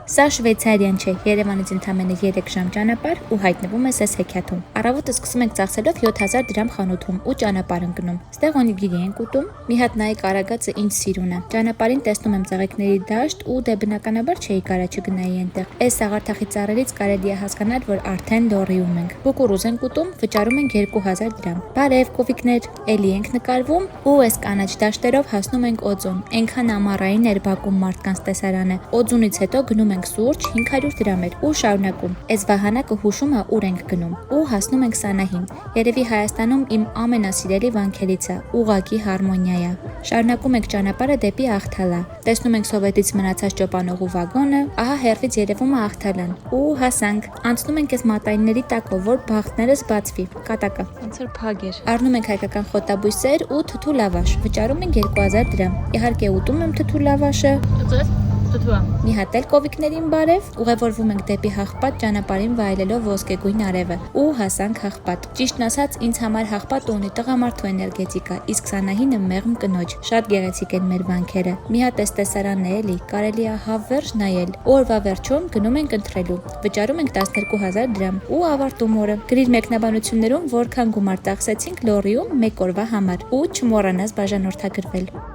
Սա Շվեյցարիան չէ, Երևանից ընդամենը 3 ժամ ճանապարհ ու հայտնվում ես այս հեքիաթում։ Առավոտը սկսում ենք ծախսելով 7000 դրամ խանութում ու ճանապարհ ընկնում։ Ստեղ օնիգիրի ենք ուտում, մի հատ նայեք արագածը ինչ սիրուն է։ Ճանապարհին տեսնում եմ ծաղիկների դաշտ ու դե բնականաբար չէի կարա չգնայի այնտեղ։ Այս սաղարթախի ծառերից կարելի է հասկանալ, որ արդեն լոռիում ենք։ Կուկուռուզ ենք ուտում, վճարում ենք 2000 դրամ։ Բարև կովիկներ, էլի ենք նկարվում ու այս կանաչ դաշտերով հասնում ենք Օձուն։ Այնքան ամառային էր Բաքվում մարդկանց տեսարանը։ Օձունից հետո գնում ենք սուրճ 500 դրամ էր ու շարունակում։ Այս վահանակը հուշում է ուր ենք գնում ու հասնում ենք Սանահին։ Երևի Հայաստանում իմ ամենասիրելի վանքերից է, ուղղակի հարմոնիա է։ Շարունակում ենք ճանապարհը դեպի Ախթալա։ Տեսնում ենք սովետից մնացած ճոպանողու վագոնը, ահա հեռվից երևում է Ախթալան։ Ու հասանք։ Անցնում ենք այս մատայինների տակով, որ բախտներս բացվի։ Կատակը։ Ոնց որ փագ էր։ Առնում ենք հայկական խոտաբույսեր ու թթու լավաշ։ Վճարում ենք 2000 դրամ։ Իհարկե ուտում եմ թթու լավաշը։ Թթուա։ Մի հատ էլ կովիկներին բարև, ուղևորվում ենք դեպի Հաղպատ ճանապարհին վայելելով ոսկեգույն արևը ու հասանք Հաղպատ։ Ճիշտն ասած, ինձ համար Հաղպատը ունի տղամարդու էներգետիկա, իսկ Սանահինը մեղմ կնոջ։ Շատ գեղեցիկ են մեր վանքերը։ Մի հատ էս տեսարանն է էլի, կարելի է հավերժ նայել։ Օրվա վերջում գնում ենք ընթրելու։ Վճարում ենք 12000 դրամ ու ավարտում օրը։ Գրիր մեկնաբանություններում որքան գումար ծախսեցինք լոռիում մեկ օրվա համար ու չմոռանաս բաժանորդագրվել։